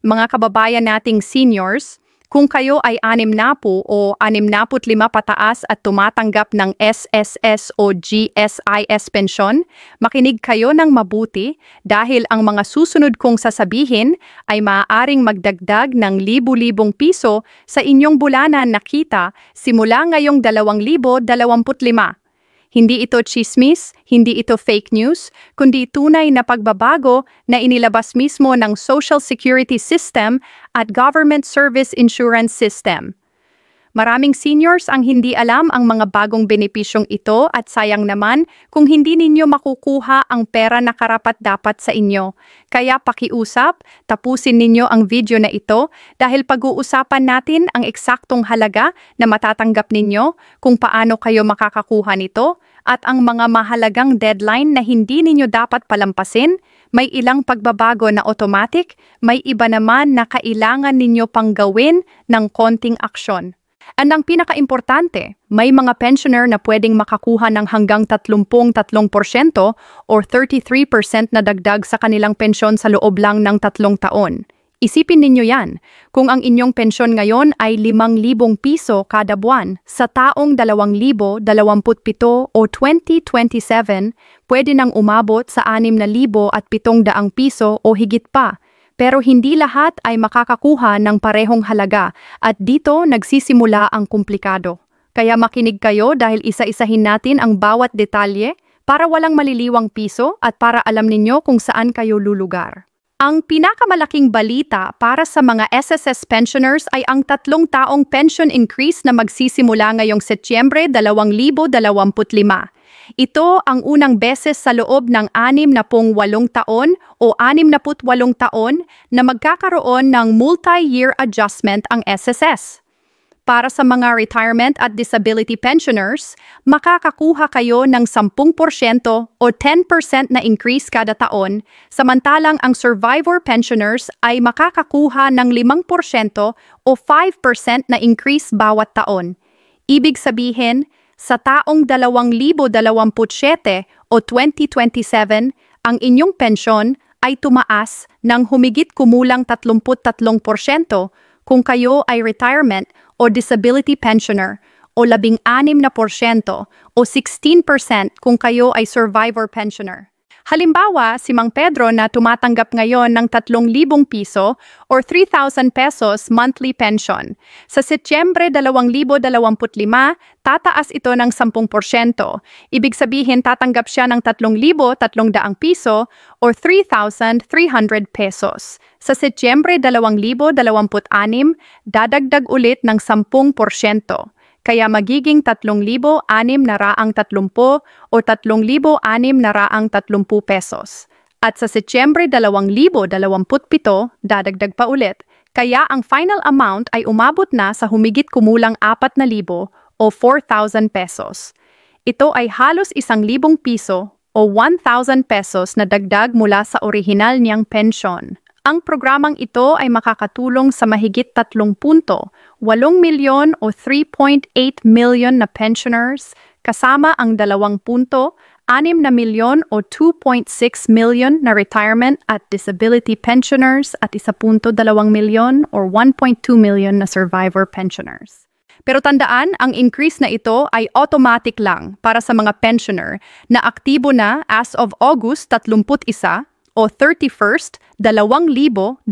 mga kababayan nating seniors, kung kayo ay 60 o 65 pataas at tumatanggap ng SSS o GSIS pensyon, makinig kayo ng mabuti dahil ang mga susunod kong sasabihin ay maaaring magdagdag ng libu-libong piso sa inyong bulanan na kita simula ngayong 2025. Hindi ito chismis, hindi ito fake news, kundi tunay na pagbabago na inilabas mismo ng Social Security System at Government Service Insurance System. Maraming seniors ang hindi alam ang mga bagong benepisyong ito at sayang naman kung hindi ninyo makukuha ang pera na karapat-dapat sa inyo. Kaya pakiusap, tapusin ninyo ang video na ito dahil pag-uusapan natin ang eksaktong halaga na matatanggap ninyo, kung paano kayo makakakuha nito, at ang mga mahalagang deadline na hindi ninyo dapat palampasin. May ilang pagbabago na automatic, may iba naman na kailangan ninyo pang gawin ng konting aksyon. At ang pinaka-importante, may mga pensioner na pwedeng makakuha ng hanggang 33% or 33% na dagdag sa kanilang pensyon sa loob lang ng 3 taon. Isipin ninyo yan, kung ang inyong pensyon ngayon ay 5,000 piso kada buwan, sa taong 2027 o 2027, pwede nang umabot sa 6,700 piso o higit pa. Pero hindi lahat ay makakakuha ng parehong halaga at dito nagsisimula ang komplikado. Kaya makinig kayo dahil isa-isahin natin ang bawat detalye para walang maliliwang piso at para alam ninyo kung saan kayo lulugar. Ang pinakamalaking balita para sa mga SSS pensioners ay ang 3 taong pension increase na magsisimula ngayong Setyembre 2025. Ito ang unang beses sa loob ng 68 taon o 68 taon na magkakaroon ng multi-year adjustment ang SSS. Para sa mga retirement at disability pensioners, makakakuha kayo ng 10% o 10% na increase kada taon, samantalang ang survivor pensioners ay makakakuha ng 5% o 5% na increase bawat taon. Ibig sabihin, sa taong 2027 o 2027, ang inyong pensyon ay tumaas ng humigit kumulang 33% kung kayo ay retirement o disability pensioner o 16% o 16% kung kayo ay survivor pensioner. Halimbawa, si Mang Pedro na tumatanggap ngayon ng 3,000 piso or 3,000 pesos monthly pension. Sa Setyembre 2025, tataas ito ng 10%. Ibig sabihin tatanggap siya ng 3,300 piso or 3,300 pesos. Sa Setyembre 2026, dadagdag ulit ng 10%. Kaya magiging 3,630 o 3,630 pesos. At sa Setyembre 2027, dadagdag pa ulit. Kaya ang final amount ay umabot na sa humigit kumulang 4,000 o 4,000 pesos. Ito ay halos 1,000 piso o 1,000 pesos na dagdag mula sa orihinal niyang pensyon. Ang programang ito ay makakatulong sa mahigit 3.8 milyon o 3.8 million na pensioners, kasama ang 2.6 na milyon o 2.6 million na retirement at disability pensioners at 1.2 milyon or 1.2 million na survivor pensioners. Pero tandaan, ang increase na ito ay automatic lang para sa mga pensioner na aktibo na as of August 31 o 31st, 2025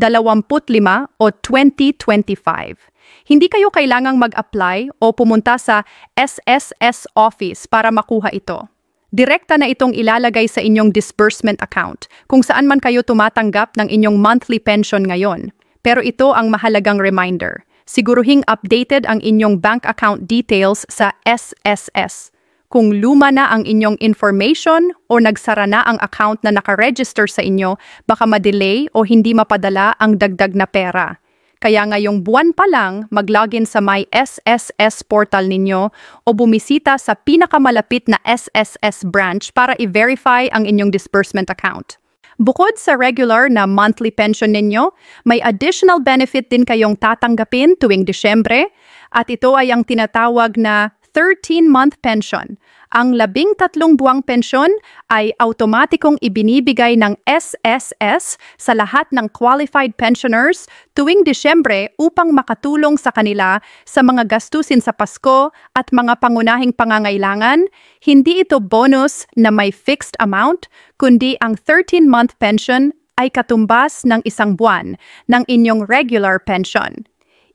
o 2025. Hindi kayo kailangang mag-apply o pumunta sa SSS office para makuha ito. Direkta na itong ilalagay sa inyong disbursement account kung saan man kayo tumatanggap ng inyong monthly pension ngayon. Pero ito ang mahalagang reminder. Siguruhing updated ang inyong bank account details sa SSS. Kung luma na ang inyong information o nagsara na ang account na nakaregister sa inyo, baka ma-delay o hindi mapadala ang dagdag na pera. Kaya ngayong buwan pa lang, mag-login sa My SSS portal ninyo o bumisita sa pinakamalapit na SSS branch para i-verify ang inyong disbursement account. Bukod sa regular na monthly pension ninyo, may additional benefit din kayong tatanggapin tuwing Disyembre at ito ay ang tinatawag na 13-month pension. Ang 13 buwang pensyon ay automatikong ibinibigay ng SSS sa lahat ng qualified pensioners tuwing Disyembre upang makatulong sa kanila sa mga gastusin sa Pasko at mga pangunahing pangangailangan. Hindi ito bonus na may fixed amount, kundi ang 13-month pension ay katumbas ng isang buwan ng inyong regular pension.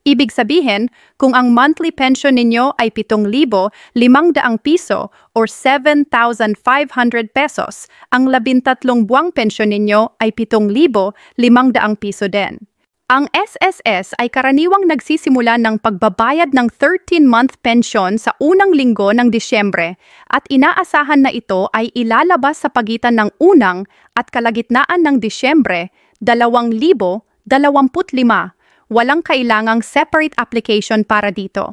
Ibig sabihin, kung ang monthly pension ninyo ay 7,500 piso or 7,500 pesos, ang 13 buwang pensyon ninyo ay 7,500 piso din. Ang SSS ay karaniwang nagsisimula ng pagbabayad ng 13-month pension sa unang linggo ng Disyembre at inaasahan na ito ay ilalabas sa pagitan ng unang at kalagitnaan ng Disyembre 2025. Walang kailangang separate application para dito.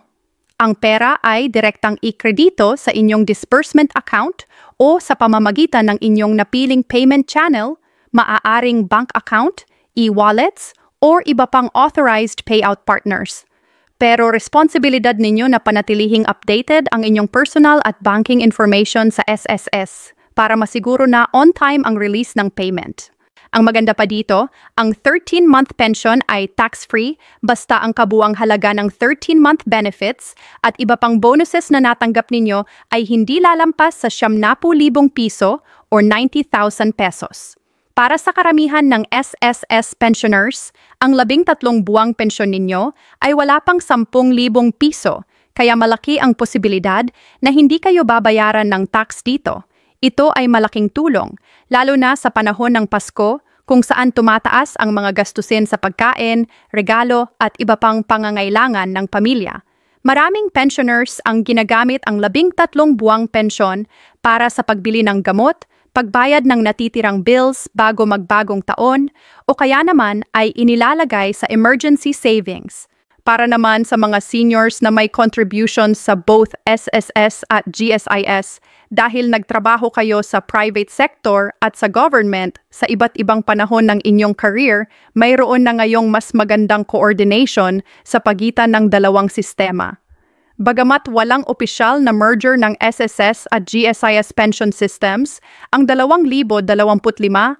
Ang pera ay direktang ikredito sa inyong disbursement account o sa pamamagitan ng inyong napiling payment channel, maaaring bank account, e-wallets, or iba pang authorized payout partners. Pero responsibilidad ninyo na panatilihing updated ang inyong personal at banking information sa SSS para masiguro na on time ang release ng payment. Ang maganda pa dito, ang 13-month pension ay tax-free basta ang kabuang halaga ng 13-month benefits at iba pang bonuses na natanggap ninyo ay hindi lalampas sa 70,000 piso or 90,000 pesos. Para sa karamihan ng SSS pensioners, ang 13 buwang pensyon ninyo ay wala pang 10,000 piso, kaya malaki ang posibilidad na hindi kayo babayaran ng tax dito. Ito ay malaking tulong, lalo na sa panahon ng Pasko kung saan tumataas ang mga gastusin sa pagkain, regalo at iba pang pangangailangan ng pamilya. Maraming pensioners ang ginagamit ang 13 buwang pensyon para sa pagbili ng gamot, pagbayad ng natitirang bills bago magbagong taon, o kaya naman ay inilalagay sa emergency savings. Para naman sa mga seniors na may contributions sa both SSS at GSIS dahil nagtrabaho kayo sa private sector at sa government sa iba't ibang panahon ng inyong career, mayroon na ngayong mas magandang coordination sa pagitan ng dalawang sistema. Bagamat walang opisyal na merger ng SSS at GSIS pension systems, ang 2025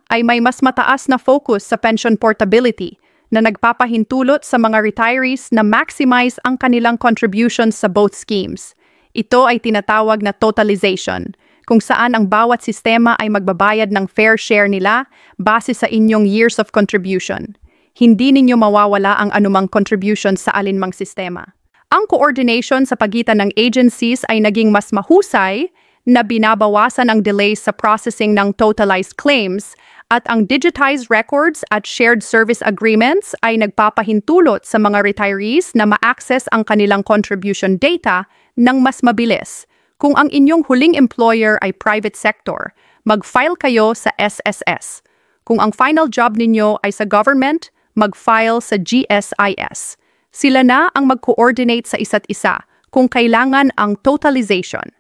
ay may mas mataas na focus sa pension portability na nagpapahintulot sa mga retirees na maximize ang kanilang contributions sa both schemes. Ito ay tinatawag na totalization, kung saan ang bawat sistema ay magbabayad ng fair share nila base sa inyong years of contribution. Hindi ninyo mawawala ang anumang contribution sa alinmang sistema. Ang coordination sa pagitan ng agencies ay naging mas mahusay na binabawasan ang delays sa processing ng totalized claims at ang digitized records at shared service agreements ay nagpapahintulot sa mga retirees na ma-access ang kanilang contribution data ng mas mabilis. Kung ang inyong huling employer ay private sector, mag-file kayo sa SSS. Kung ang final job ninyo ay sa government, mag-file sa GSIS. Sila na ang mag-coordinate sa isa't isa kung kailangan ang totalization.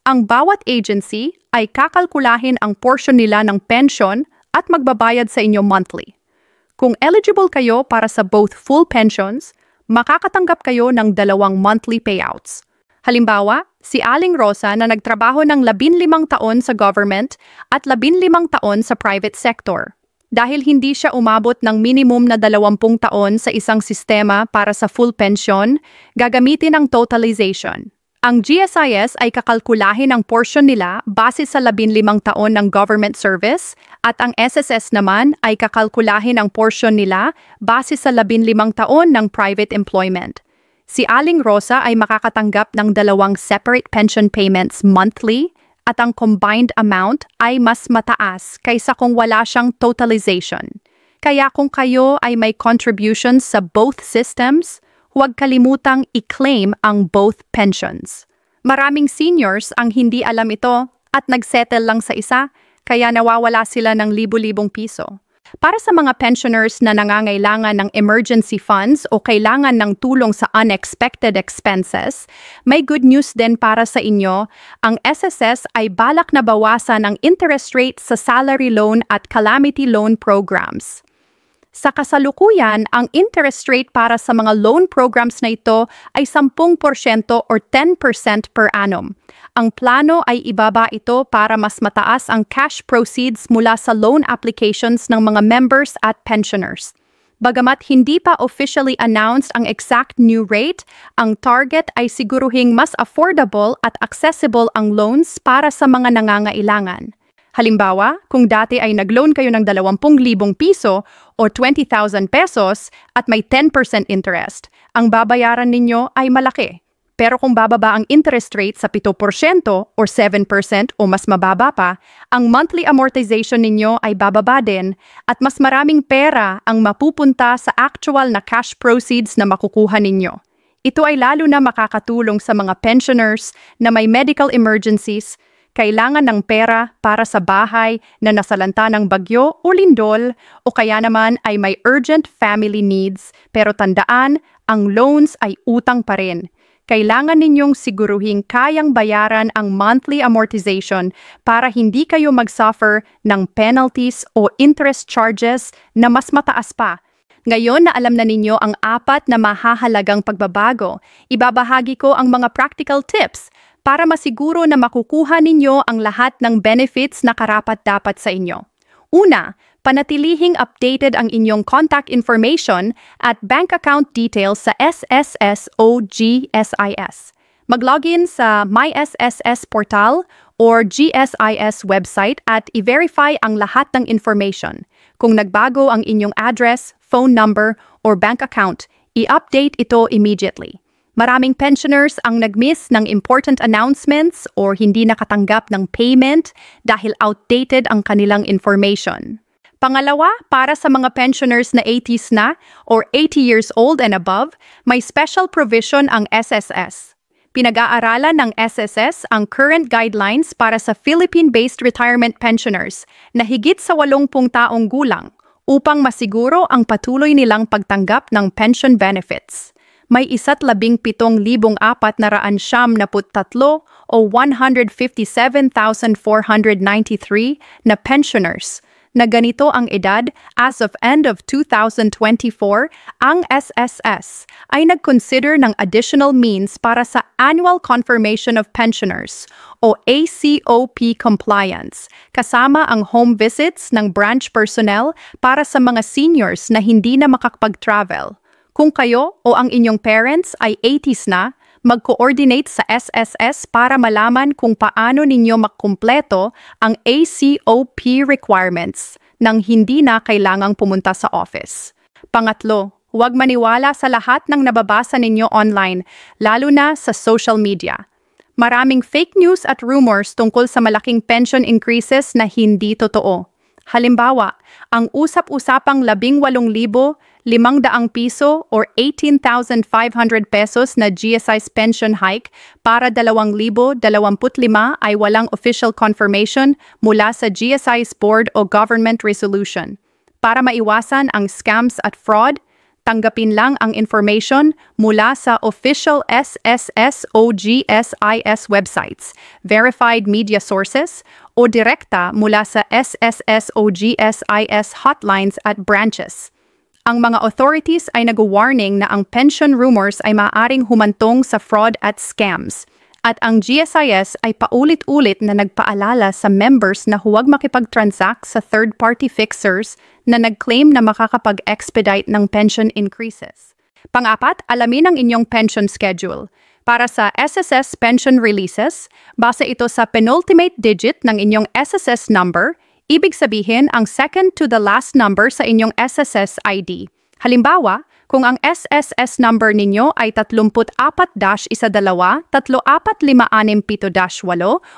Ang bawat agency ay kakalkulahin ang portion nila ng pension at magbabayad sa inyo monthly. Kung eligible kayo para sa both full pensions, makakatanggap kayo ng 2 monthly payouts. Halimbawa, si Aling Rosa na nagtrabaho ng 15 taon sa government at 15 taon sa private sector. Dahil hindi siya umabot ng minimum na 20 taon sa isang sistema para sa full pension, gagamitin ang totalization. Ang GSIS ay kakalkulahin ang portion nila base sa 15 taon ng government service at ang SSS naman ay kakalkulahin ang portion nila base sa 15 taon ng private employment. Si Aling Rosa ay makakatanggap ng 2 separate pension payments monthly at ang combined amount ay mas mataas kaysa kung wala siyang totalization. Kaya kung kayo ay may contributions sa both systems, huwag kalimutang i-claim ang both pensions. Maraming seniors ang hindi alam ito at nagsettle lang sa isa, kaya nawawala sila ng libu-libong piso. Para sa mga pensioners na nangangailangan ng emergency funds o kailangan ng tulong sa unexpected expenses, may good news din para sa inyo. Ang SSS ay balak na bawasan ang interest rate sa salary loan at calamity loan programs. Sa kasalukuyan, ang interest rate para sa mga loan programs na ito ay 10% or 10% per annum. Ang plano ay ibaba ito para mas mataas ang cash proceeds mula sa loan applications ng mga members at pensioners. Bagamat hindi pa officially announced ang exact new rate, ang target ay siguruhing mas affordable at accessible ang loans para sa mga nangangailangan. Halimbawa, kung dati ay nag-loan kayo ng 20,000 piso o 20,000 pesos at may 10% interest, ang babayaran ninyo ay malaki. Pero kung bababa ang interest rate sa 7% or 7% o mas mababa pa, ang monthly amortization ninyo ay bababa din at mas maraming pera ang mapupunta sa actual na cash proceeds na makukuha ninyo. Ito ay lalo na makakatulong sa mga pensioners na may medical emergencies, kailangan ng pera para sa bahay na nasalanta ng bagyo o lindol o kaya naman ay may urgent family needs pero tandaan, ang loans ay utang pa rin. Kailangan ninyong siguruhing kayang bayaran ang monthly amortization para hindi kayo mag-suffer ng penalties o interest charges na mas mataas pa. Ngayon na alam na ninyo ang 4 na mahahalagang pagbabago, ibabahagi ko ang mga practical tips para masiguro na makukuha ninyo ang lahat ng benefits na karapat-dapat sa inyo. Una, panatilihing updated ang inyong contact information at bank account details sa SSS o GSIS. Mag-login sa MySSS portal or GSIS website at i-verify ang lahat ng information. Kung nagbago ang inyong address, phone number, or bank account, i-update ito immediately. Maraming pensioners ang nag-miss ng important announcements or hindi nakatanggap ng payment dahil outdated ang kanilang information. Pangalawa, para sa mga pensioners na 80s na or 80 years old and above, may special provision ang SSS. Pinag-aaralan ng SSS ang current guidelines para sa Philippine-based retirement pensioners na higit sa 80 taong gulang upang masiguro ang patuloy nilang pagtanggap ng pension benefits. May 17,493 o 157,493 na pensioners na ganito ang edad as of end of 2024, ang SSS ay nag-consider ng additional means para sa Annual Confirmation of Pensioners o ACOP compliance, kasama ang home visits ng branch personnel para sa mga seniors na hindi na makakapag-travel. Kung kayo o ang inyong parents ay 80s na, mag-coordinate sa SSS para malaman kung paano ninyo makumpleto ang ACOP requirements nang hindi na kailangang pumunta sa office. Pangatlo, huwag maniwala sa lahat ng nababasa ninyo online, lalo na sa social media. Maraming fake news at rumors tungkol sa malaking pension increases na hindi totoo. Halimbawa, ang usap-usapang 18,500 piso or 18,500 pesos na GSI's pension hike para 2025 ay walang official confirmation mula sa GSI's board o government resolution. Para maiwasan ang scams at fraud, tanggapin lang ang information mula sa official SSS o GSIS websites, verified media sources, o direkta mula sa SSS o GSIS hotlines at branches. Ang mga authorities ay nag-warning na ang pension rumors ay maaaring humantong sa fraud at scams. At ang GSIS ay paulit-ulit na nagpaalala sa members na huwag makipag-transact sa third-party fixers na nag-claim na makakapag-expedite ng pension increases. Pang-apat, alamin ang inyong pension schedule. Para sa SSS pension releases, base ito sa penultimate digit ng inyong SSS number, ibig sabihin ang second to the last number sa inyong SSS ID. Halimbawa, kung ang SSS number ninyo ay 34-12-3456-8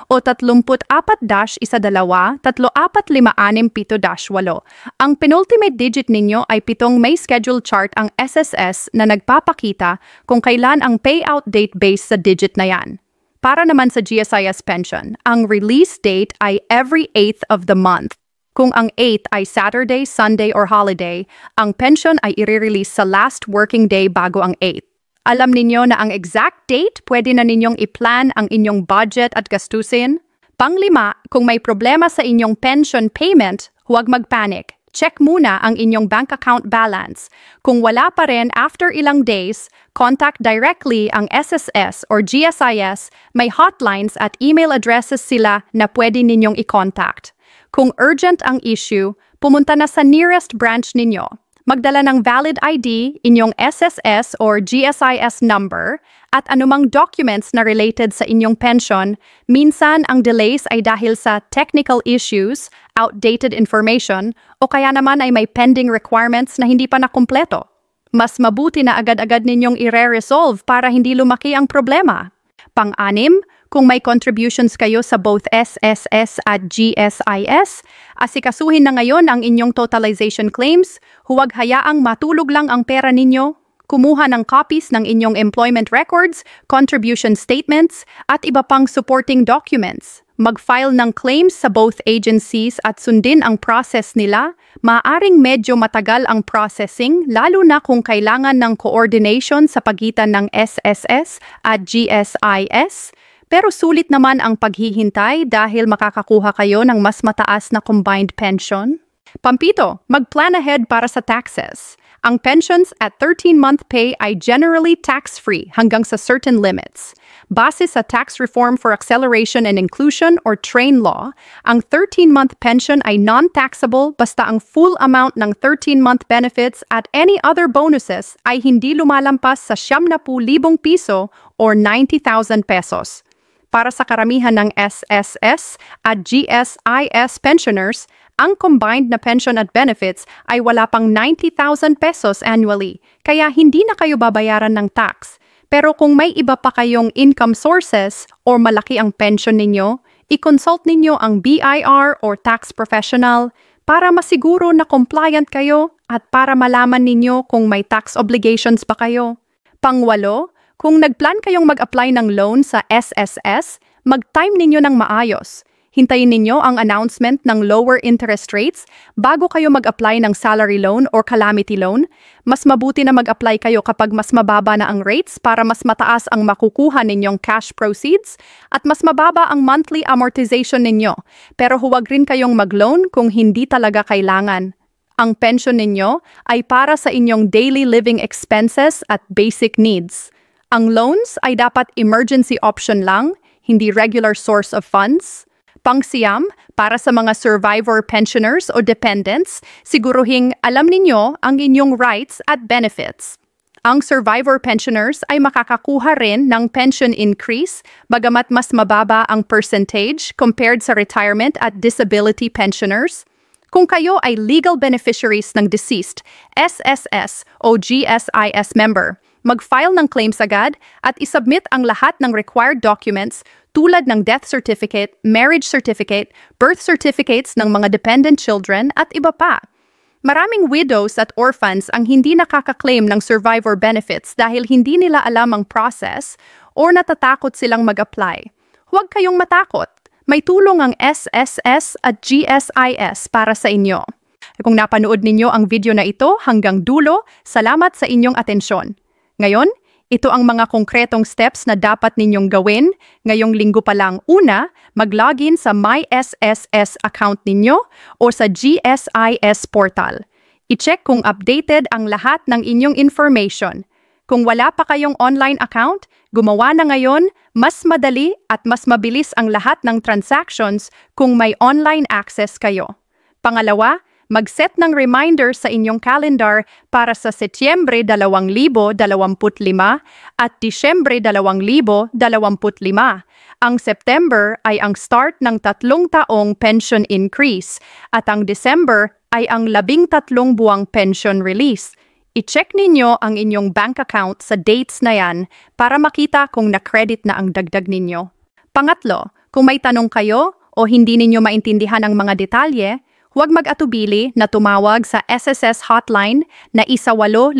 o 34-12-3456-8, ang penultimate digit ninyo ay 7 may schedule chart ang SSS na nagpapakita kung kailan ang payout date based sa digit na yan. Para naman sa GSIS pension, ang release date ay every 8th of the month. Kung ang 8th ay Saturday, Sunday, or holiday, ang pension ay i-release sa last working day bago ang 8th. Alam ninyo na ang exact date, pwede na ninyong i-plan ang inyong budget at gastusin. Panglima, kung may problema sa inyong pension payment, huwag mag-panic. Check muna ang inyong bank account balance. Kung wala pa rin after ilang days, contact directly ang SSS or GSIS. May hotlines at email addresses sila na pwede ninyong i-contact. Kung urgent ang issue, pumunta na sa nearest branch ninyo. Magdala ng valid ID, inyong SSS or GSIS number, at anumang documents na related sa inyong pension. Minsan ang delays ay dahil sa technical issues, outdated information, o kaya naman ay may pending requirements na hindi pa nakumpleto. Mas mabuti na agad-agad ninyong i-resolve para hindi lumaki ang problema. Pang-anim, kung may contributions kayo sa both SSS at GSIS, asikasuhin na ngayon ang inyong totalization claims, huwag hayaang matulog lang ang pera ninyo. Kumuha ng copies ng inyong employment records, contribution statements, at iba pang supporting documents. Mag-file ng claims sa both agencies at sundin ang process nila. Maaring medyo matagal ang processing, lalo na kung kailangan ng coordination sa pagitan ng SSS at GSIS. Pero sulit naman ang paghihintay dahil makakakuha kayo ng mas mataas na combined pension. Pampito, mag-plan ahead para sa taxes. Ang pensions at 13-month pay ay generally tax-free hanggang sa certain limits. Base sa Tax Reform for Acceleration and Inclusion or TRAIN law, ang 13-month pension ay non-taxable basta ang full amount ng 13-month benefits at any other bonuses ay hindi lumalampas sa 70,000 piso or 90,000 pesos. Para sa karamihan ng SSS at GSIS pensioners, ang combined na pension at benefits ay wala pang 90,000 pesos annually, kaya hindi na kayo babayaran ng tax. Pero kung may iba pa kayong income sources or malaki ang pension ninyo, i-consult ninyo ang BIR or tax professional para masiguro na compliant kayo at para malaman ninyo kung may tax obligations ba kayo. Pangwalo, kung nagplan kayong mag-apply ng loan sa SSS, mag-time ninyo ng maayos. Hintayin ninyo ang announcement ng lower interest rates bago kayo mag-apply ng salary loan or calamity loan. Mas mabuti na mag-apply kayo kapag mas mababa na ang rates para mas mataas ang makukuha ninyong cash proceeds at mas mababa ang monthly amortization ninyo. Pero huwag rin kayong mag-loan kung hindi talaga kailangan. Ang pension ninyo ay para sa inyong daily living expenses at basic needs. Ang loans ay dapat emergency option lang, hindi regular source of funds. Pangsiyam, para sa mga survivor pensioners o dependents, siguruhing alam ninyo ang inyong rights at benefits. Ang survivor pensioners ay makakakuha rin ng pension increase bagamat mas mababa ang percentage compared sa retirement at disability pensioners. Kung kayo ay legal beneficiaries ng deceased, SSS o GSIS member, mag-file ng claims agad at isubmit ang lahat ng required documents tulad ng death certificate, marriage certificate, birth certificates ng mga dependent children at iba pa. Maraming widows at orphans ang hindi nakaka-claim ng survivor benefits dahil hindi nila alam ang process or natatakot silang mag-apply. Huwag kayong matakot. May tulong ang SSS at GSIS para sa inyo. Kung napanood ninyo ang video na ito hanggang dulo, salamat sa inyong atensyon. Ngayon, ito ang mga konkretong steps na dapat ninyong gawin. Ngayong linggo pa lang. Una, mag-login sa MySSS account ninyo o sa GSIS portal. I-check kung updated ang lahat ng inyong information. Kung wala pa kayong online account, gumawa na ngayon, mas madali at mas mabilis ang lahat ng transactions kung may online access kayo. Pangalawa, mag-set ng reminder sa inyong calendar para sa Setyembre 2025 at Disyembre 2025. Ang September ay ang start ng 3 taong pension increase at ang December ay ang 13 buwang pension release. I-check ninyo ang inyong bank account sa dates na yan para makita kung na-credit na ang dagdag ninyo. Pangatlo, kung may tanong kayo o hindi ninyo maintindihan ang mga detalye, huwag mag-atubili na tumawag sa SSS hotline na 18555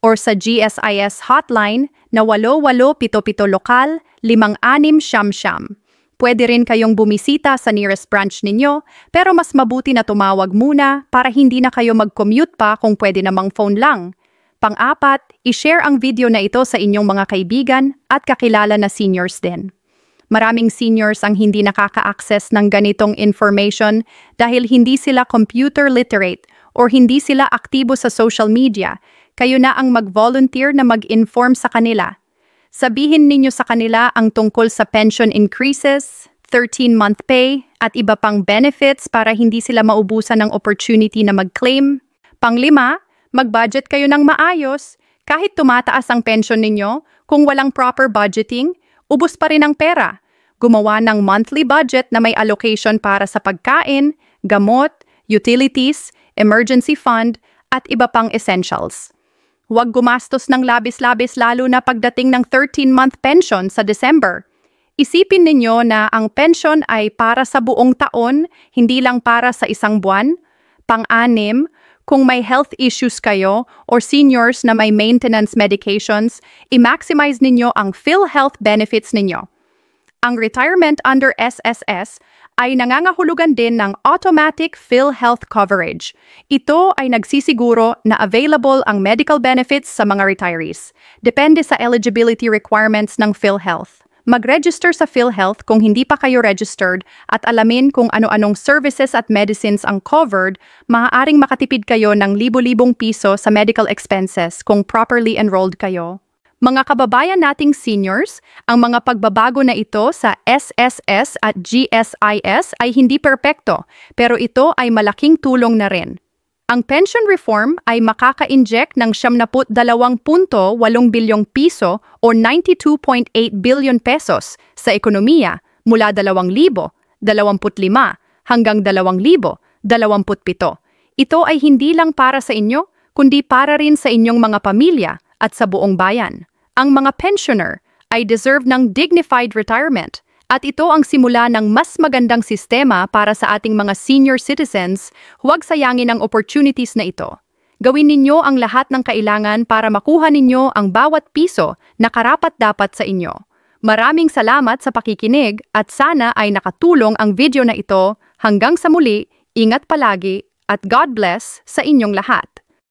or sa GSIS hotline na 8877 lokal 5677. Pwede rin kayong bumisita sa nearest branch ninyo, pero mas mabuti na tumawag muna para hindi na kayo mag-commute pa kung pwede namang phone lang. Pang-apat, i-share ang video na ito sa inyong mga kaibigan at kakilala na seniors din. Maraming seniors ang hindi nakaka-access ng ganitong information dahil hindi sila computer literate or hindi sila aktibo sa social media. Kayo na ang mag-volunteer na mag-inform sa kanila. Sabihin ninyo sa kanila ang tungkol sa pension increases, 13-month pay, at iba pang benefits para hindi sila maubusan ng opportunity na mag-claim. Panglima, mag-budget kayo ng maayos. Kahit tumataas ang pension ninyo, kung walang proper budgeting, ubos pa rin ang pera. Gumawa ng monthly budget na may allocation para sa pagkain, gamot, utilities, emergency fund, at iba pang essentials. Huwag gumastos ng labis-labis lalo na pagdating ng 13-month pension sa December. Isipin ninyo na ang pension ay para sa buong taon, hindi lang para sa isang buwan. Pang-anim, kung may health issues kayo or seniors na may maintenance medications, i-maximize ninyo ang PhilHealth benefits ninyo. Ang retirement under SSS ay nangangahulugan din ng automatic PhilHealth coverage. Ito ay nagsisiguro na available ang medical benefits sa mga retirees. Depende sa eligibility requirements ng PhilHealth. Mag-register sa PhilHealth kung hindi pa kayo registered at alamin kung ano-anong services at medicines ang covered, maaaring makatipid kayo ng libo-libong piso sa medical expenses kung properly enrolled kayo. Mga kababayan nating seniors, ang mga pagbabago na ito sa SSS at GSIS ay hindi perpekto, pero ito ay malaking tulong na rin. Ang pension reform ay makaka-inject ng 72.8 bilyong piso o 92.8 billion pesos sa ekonomiya mula 2025 hanggang 2027. Ito ay hindi lang para sa inyo, kundi para rin sa inyong mga pamilya at sa buong bayan. Ang mga pensioner ay deserve ng dignified retirement at ito ang simula ng mas magandang sistema para sa ating mga senior citizens. Huwag sayangin ang opportunities na ito. Gawin ninyo ang lahat ng kailangan para makuha ninyo ang bawat piso na karapat-dapat sa inyo. Maraming salamat sa pakikinig at sana ay nakatulong ang video na ito. Hanggang sa muli, ingat palagi at God bless sa inyong lahat.